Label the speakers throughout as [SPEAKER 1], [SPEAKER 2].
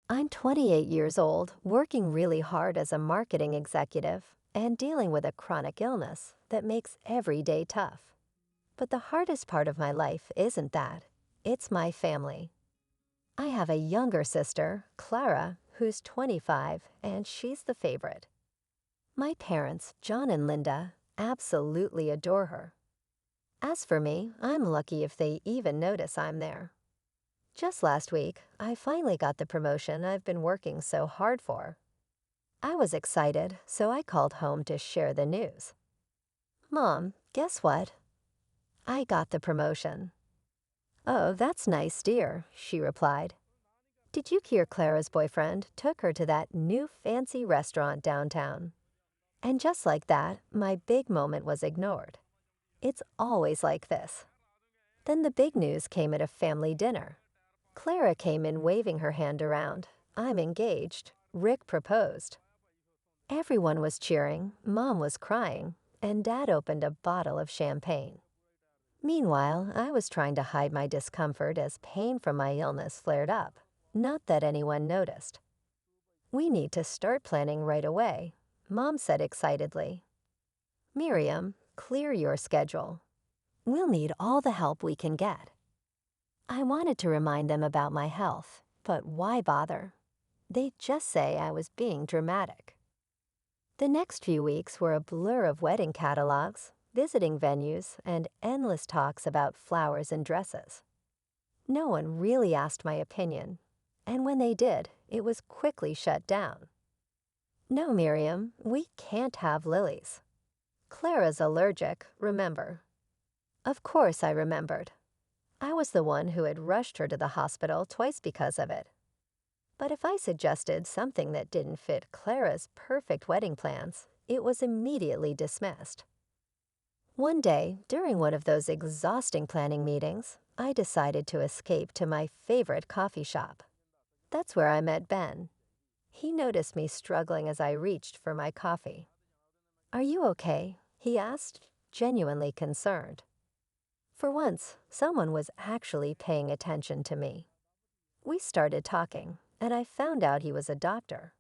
[SPEAKER 1] I'm 28 years old, working really hard as a marketing executive and dealing with a chronic illness that makes every day tough. But the hardest part of my life isn't that. It's my family. I have a younger sister, Clara, who's 25, and she's the favorite. My parents, John and Linda, absolutely adore her. As for me, I'm lucky if they even notice I'm there. Just last week, I finally got the promotion I've been working so hard for. I was excited, so I called home to share the news. Mom, guess what? I got the promotion. Oh, that's nice, dear, she replied. Did you hear Clara's boyfriend took her to that new fancy restaurant downtown? And just like that, my big moment was ignored. It's always like this. Then the big news came at a family dinner. Clara came in waving her hand around. I'm engaged. Rick proposed. Everyone was cheering, Mom was crying, and Dad opened a bottle of champagne. Meanwhile, I was trying to hide my discomfort as pain from my illness flared up. Not that anyone noticed. We need to start planning right away, Mom said excitedly. Miriam, clear your schedule. We'll need all the help we can get. I wanted to remind them about my health, but why bother? They'd just say I was being dramatic. The next few weeks were a blur of wedding catalogs, visiting venues, and endless talks about flowers and dresses. No one really asked my opinion, and when they did, it was quickly shut down. No, Miriam, we can't have lilies. Clara's allergic, remember. Of course I remembered. I was the one who had rushed her to the hospital twice because of it. But if I suggested something that didn't fit Clara's perfect wedding plans, it was immediately dismissed. One day, during one of those exhausting planning meetings, I decided to escape to my favorite coffee shop. That's where I met Ben. He noticed me struggling as I reached for my coffee. Are you okay? He asked, genuinely concerned. For once, someone was actually paying attention to me. We started talking, and I found out he was a doctor.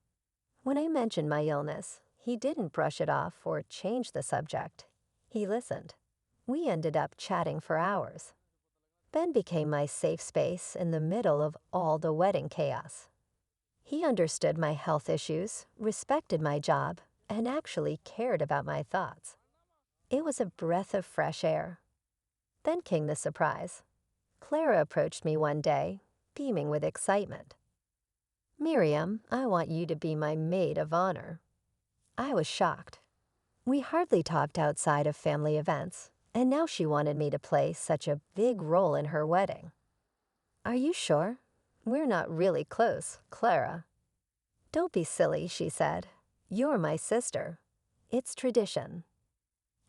[SPEAKER 1] When I mentioned my illness, he didn't brush it off or change the subject. He listened. We ended up chatting for hours. Ben became my safe space in the middle of all the wedding chaos. He understood my health issues, respected my job, and actually cared about my thoughts. It was a breath of fresh air. Then came the surprise. Clara approached me one day, beaming with excitement. Miriam, I want you to be my maid of honor. I was shocked. We hardly talked outside of family events, and now she wanted me to play such a big role in her wedding. Are you sure? We're not really close, Clara. Don't be silly, she said. You're my sister. It's tradition.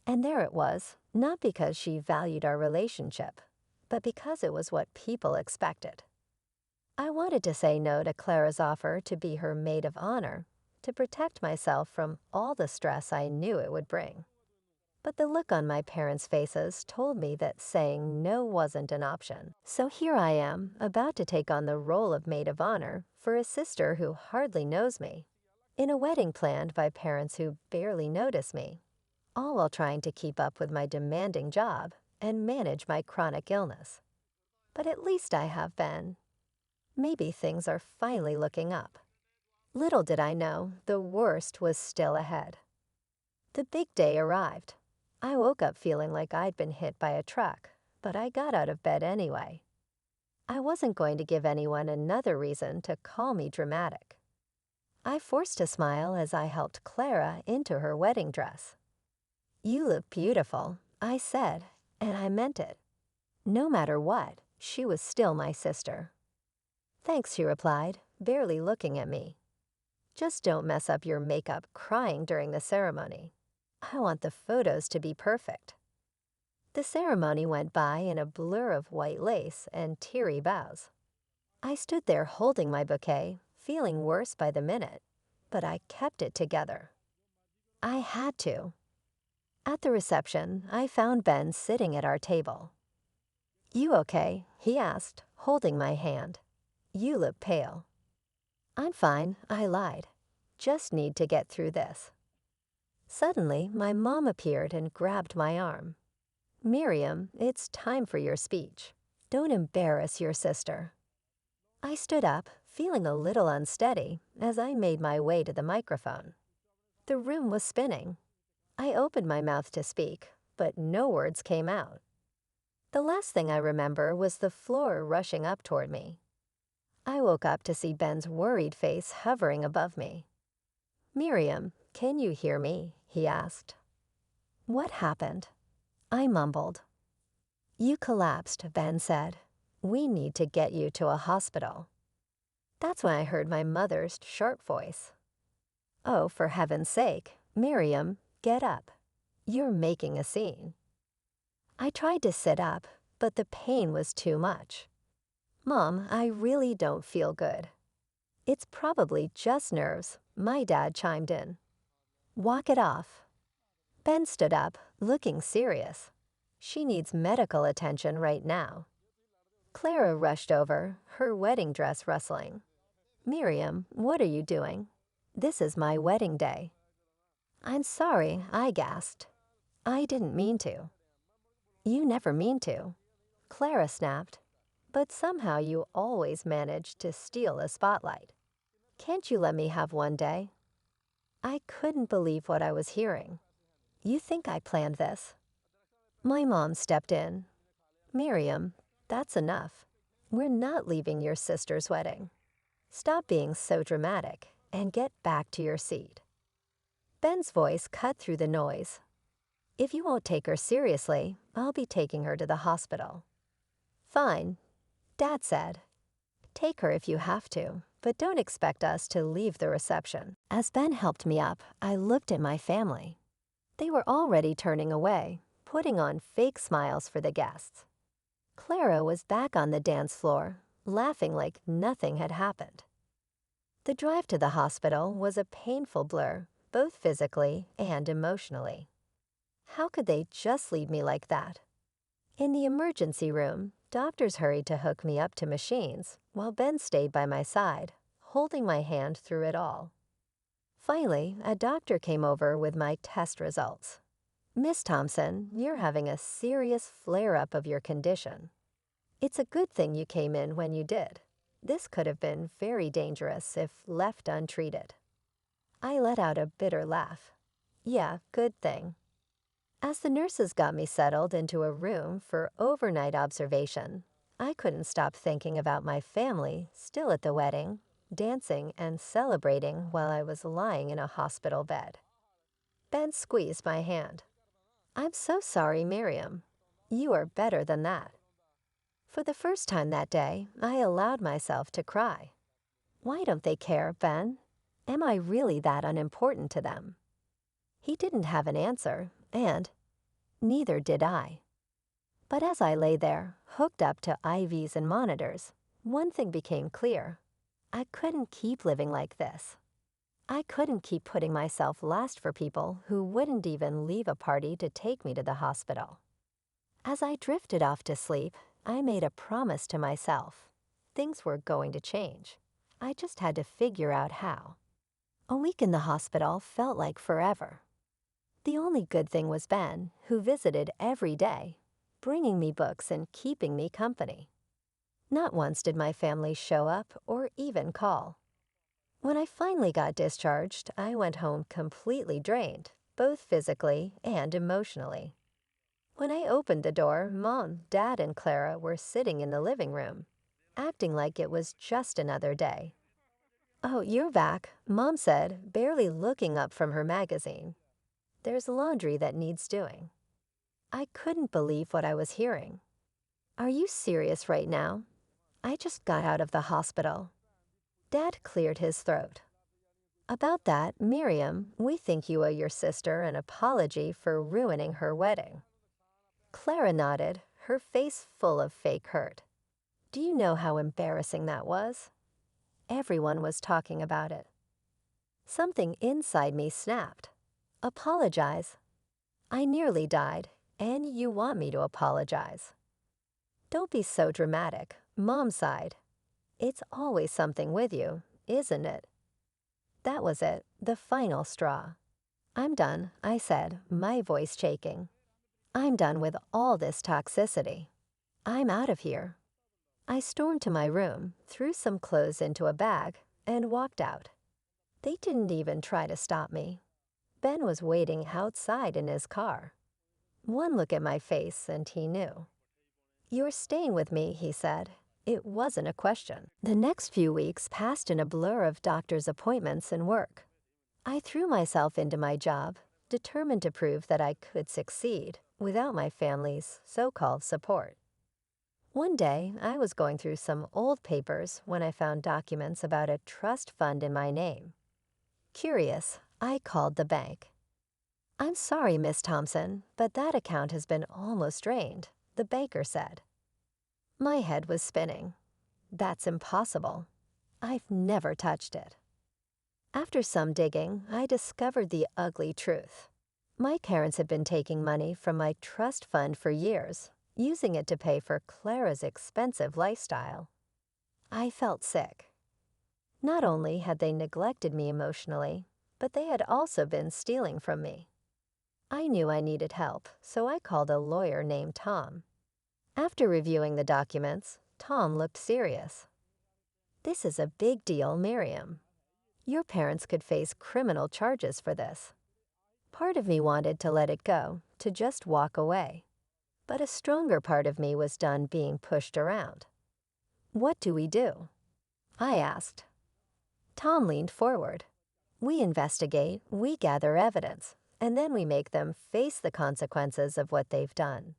[SPEAKER 1] And there it was, not because she valued our relationship, but because it was what people expected. I wanted to say no to Clara's offer to be her maid of honor, to protect myself from all the stress I knew it would bring. But the look on my parents' faces told me that saying no wasn't an option. So here I am, about to take on the role of maid of honor for a sister who hardly knows me, in a wedding planned by parents who barely notice me, all while trying to keep up with my demanding job and manage my chronic illness. But at least I have Ben. Maybe things are finally looking up. Little did I know, the worst was still ahead. The big day arrived. I woke up feeling like I'd been hit by a truck, but I got out of bed anyway. I wasn't going to give anyone another reason to call me dramatic. I forced a smile as I helped Clara into her wedding dress. You look beautiful, I said, and I meant it. No matter what, she was still my sister. Thanks, she replied, barely looking at me. Just don't mess up your makeup crying during the ceremony. I want the photos to be perfect. The ceremony went by in a blur of white lace and teary bows. I stood there holding my bouquet, feeling worse by the minute, but I kept it together. I had to. At the reception, I found Ben sitting at our table. You okay? He asked, holding my hand. You look pale. I'm fine, I lied. Just need to get through this. Suddenly, my mom appeared and grabbed my arm. Miriam, it's time for your speech. Don't embarrass your sister. I stood up, feeling a little unsteady, as I made my way to the microphone. The room was spinning. I opened my mouth to speak, but no words came out. The last thing I remember was the floor rushing up toward me. I woke up to see Ben's worried face hovering above me. "Miriam, can you hear me?" he asked. "What happened?" I mumbled. "You collapsed," Ben said. "We need to get you to a hospital." That's when I heard my mother's sharp voice. "Oh, for heaven's sake, Miriam, get up. You're making a scene." I tried to sit up, but the pain was too much. "Mom, I really don't feel good." "It's probably just nerves," my dad chimed in. "Walk it off." Ben stood up, looking serious. "She needs medical attention right now." Clara rushed over, her wedding dress rustling. "Miriam, what are you doing? This is my wedding day." "I'm sorry," I gasped. "I didn't mean to." "You never mean to," Clara snapped. "But somehow you always manage to steal a spotlight. Can't you let me have one day?" I couldn't believe what I was hearing. "You think I planned this?" My mom stepped in. "Miriam, that's enough. We're not leaving your sister's wedding. Stop being so dramatic and get back to your seat." Ben's voice cut through the noise. "If you won't take her seriously, I'll be taking her to the hospital." "Fine," Dad said. "Take her if you have to, but don't expect us to leave the reception." As Ben helped me up, I looked at my family. They were already turning away, putting on fake smiles for the guests. Clara was back on the dance floor, laughing like nothing had happened. The drive to the hospital was a painful blur, both physically and emotionally. How could they just leave me like that? In the emergency room, doctors hurried to hook me up to machines, while Ben stayed by my side, holding my hand through it all. Finally, a doctor came over with my test results. "Miss Thompson, you're having a serious flare-up of your condition. It's a good thing you came in when you did. This could have been very dangerous if left untreated." I let out a bitter laugh. "Yeah, good thing." As the nurses got me settled into a room for overnight observation, I couldn't stop thinking about my family still at the wedding, dancing and celebrating while I was lying in a hospital bed. Ben squeezed my hand. "I'm so sorry, Miriam. You are better than that." For the first time that day, I allowed myself to cry. "Why don't they care, Ben? Am I really that unimportant to them?" He didn't have an answer, and neither did I. But as I lay there, hooked up to IVs and monitors, one thing became clear. I couldn't keep living like this. I couldn't keep putting myself last for people who wouldn't even leave a party to take me to the hospital. As I drifted off to sleep, I made a promise to myself. Things were going to change. I just had to figure out how. A week in the hospital felt like forever. The only good thing was Ben, who visited every day, bringing me books and keeping me company. Not once did my family show up or even call. When I finally got discharged, I went home completely drained, both physically and emotionally. When I opened the door, Mom, Dad, and Clara were sitting in the living room, acting like it was just another day. "Oh, you're back," Mom said, barely looking up from her magazine. "There's laundry that needs doing." I couldn't believe what I was hearing. "Are you serious right now? I just got out of the hospital." Dad cleared his throat. "About that, Miriam, we think you owe your sister an apology for ruining her wedding." Clara nodded, her face full of fake hurt. "Do you know how embarrassing that was?" Everyone was talking about it. Something inside me snapped. "Apologize?" I nearly died, and you want me to apologize. "Don't be so dramatic," Mom sighed. "It's always something with you, isn't it? That was it, the final straw. I'm done, I said, my voice shaking. I'm done with all this toxicity. I'm out of here. I stormed to my room, threw some clothes into a bag, and walked out. They didn't even try to stop me. Ben was waiting outside in his car. One look at my face and he knew. "You're staying with me," he said. It wasn't a question. The next few weeks passed in a blur of doctor's appointments and work. I threw myself into my job, determined to prove that I could succeed without my family's so-called support. One day, I was going through some old papers when I found documents about a trust fund in my name. Curious, I called the bank. "I'm sorry, Miss Thompson, but that account has been almost drained," the banker said. My head was spinning. That's impossible. I've never touched it. After some digging, I discovered the ugly truth. My parents had been taking money from my trust fund for years, using it to pay for Clara's expensive lifestyle. I felt sick. Not only had they neglected me emotionally, but they had also been stealing from me. I knew I needed help, so I called a lawyer named Tom. After reviewing the documents, Tom looked serious. "This is a big deal, Miriam. Your parents could face criminal charges for this." Part of me wanted to let it go, to just walk away. But a stronger part of me was done being pushed around. "What do we do?" I asked. Tom leaned forward. "We investigate, we gather evidence, and then we make them face the consequences of what they've done."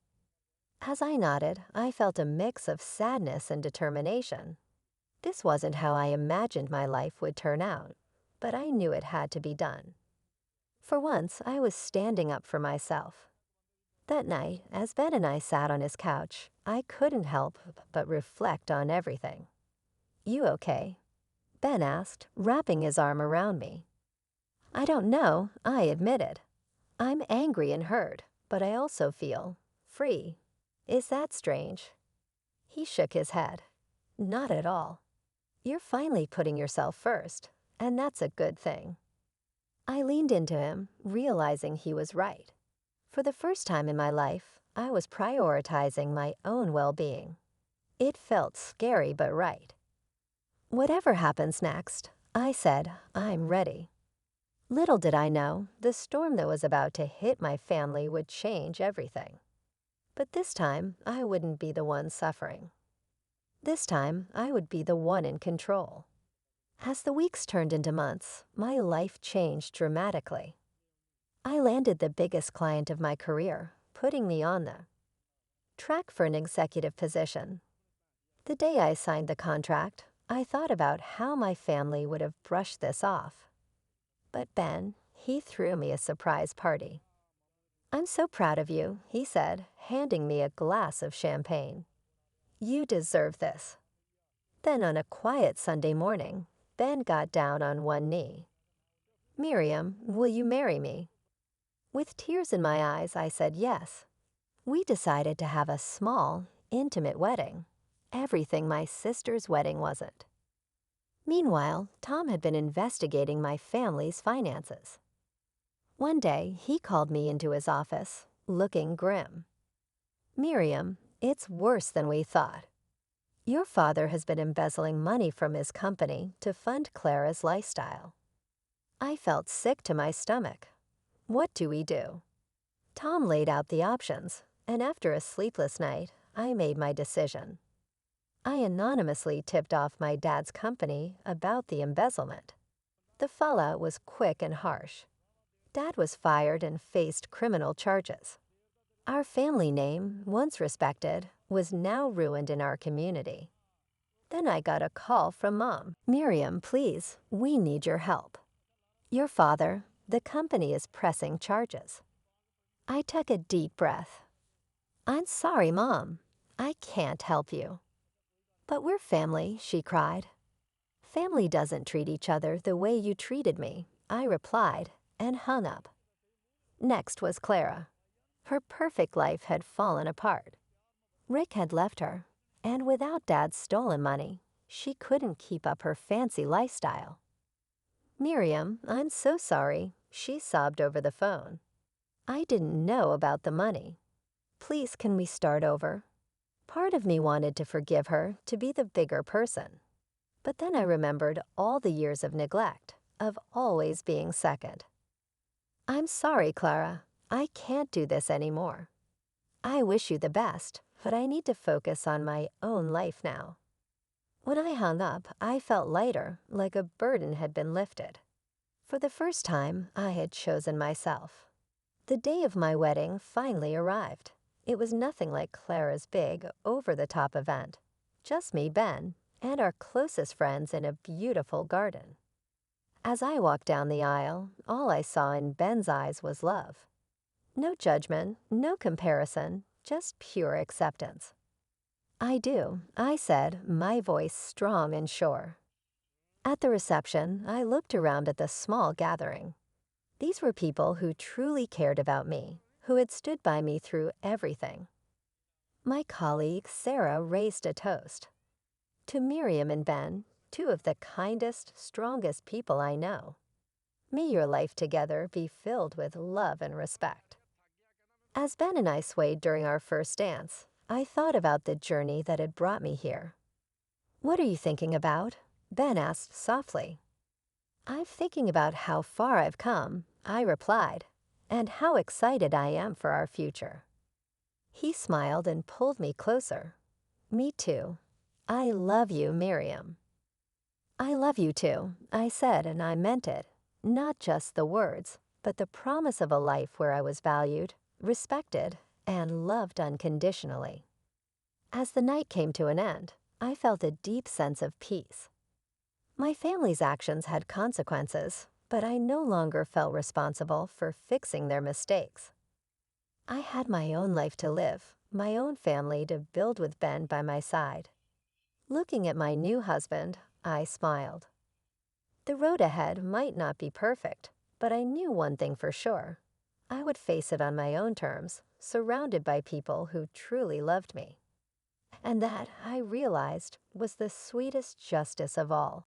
[SPEAKER 1] As I nodded, I felt a mix of sadness and determination. This wasn't how I imagined my life would turn out, but I knew it had to be done. For once, I was standing up for myself. That night, as Ben and I sat on his couch, I couldn't help but reflect on everything. "You okay?" Ben asked, wrapping his arm around me. "I don't know," I admitted. "I'm angry and hurt, but I also feel free. Is that strange?" He shook his head. "Not at all. You're finally putting yourself first, and that's a good thing." I leaned into him, realizing he was right. For the first time in my life, I was prioritizing my own well-being. It felt scary but right. "Whatever happens next," I said, "I'm ready." Little did I know, the storm that was about to hit my family would change everything. But this time, I wouldn't be the one suffering. This time, I would be the one in control. As the weeks turned into months, my life changed dramatically. I landed the biggest client of my career, putting me on the track for an executive position. The day I signed the contract, I thought about how my family would have brushed this off. But Ben, he threw me a surprise party. "I'm so proud of you," he said, handing me a glass of champagne. "You deserve this." Then on a quiet Sunday morning, Ben got down on one knee. "Miriam, will you marry me?" With tears in my eyes, I said yes. We decided to have a small, intimate wedding. Everything my sister's wedding wasn't. Meanwhile, Tom had been investigating my family's finances. One day, he called me into his office, looking grim. "Miriam, it's worse than we thought. Your father has been embezzling money from his company to fund Clara's lifestyle." I felt sick to my stomach. What do we do? Tom laid out the options, and after a sleepless night, I made my decision. I anonymously tipped off my dad's company about the embezzlement. The fallout was quick and harsh. Dad was fired and faced criminal charges. Our family name, once respected, was now ruined in our community. Then I got a call from Mom. "Miriam, please, we need your help. Your father, the company is pressing charges." I took a deep breath. "I'm sorry, Mom. I can't help you." "But we're family," she cried. "Family doesn't treat each other the way you treated me," I replied, and hung up. Next was Clara. Her perfect life had fallen apart. Rick had left her, and without Dad's stolen money, She couldn't keep up her fancy lifestyle. "Miriam, I'm so sorry," she sobbed over the phone. "I didn't know about the money. Please, can we start over?" Part of me wanted to forgive her, to be the bigger person. But then I remembered all the years of neglect, of always being second. "I'm sorry, Clara. I can't do this anymore. I wish you the best, but I need to focus on my own life now." When I hung up, I felt lighter, like a burden had been lifted. For the first time, I had chosen myself. The day of my wedding finally arrived. It was nothing like Clara's big, over-the-top event. Just me, Ben, and our closest friends in a beautiful garden. As I walked down the aisle, all I saw in Ben's eyes was love. No judgment, no comparison, just pure acceptance. "I do," I said, my voice strong and sure. At the reception, I looked around at the small gathering. These were people who truly cared about me, who had stood by me through everything. My colleague, Sarah, raised a toast. "To Miriam and Ben, two of the kindest, strongest people I know. May your life together be filled with love and respect." As Ben and I swayed during our first dance, I thought about the journey that had brought me here. "What are you thinking about?" Ben asked softly. "I'm thinking about how far I've come," I replied, "and how excited I am for our future." He smiled and pulled me closer. "Me too. I love you, Miriam." "I love you too," I said, and I meant it. Not just the words, but the promise of a life where I was valued, respected, and loved unconditionally. As the night came to an end, I felt a deep sense of peace. My family's actions had consequences, but I no longer felt responsible for fixing their mistakes. I had my own life to live, my own family to build with Ben by my side. Looking at my new husband, I smiled. The road ahead might not be perfect, but I knew one thing for sure. I would face it on my own terms, surrounded by people who truly loved me. And that, I realized, was the sweetest justice of all.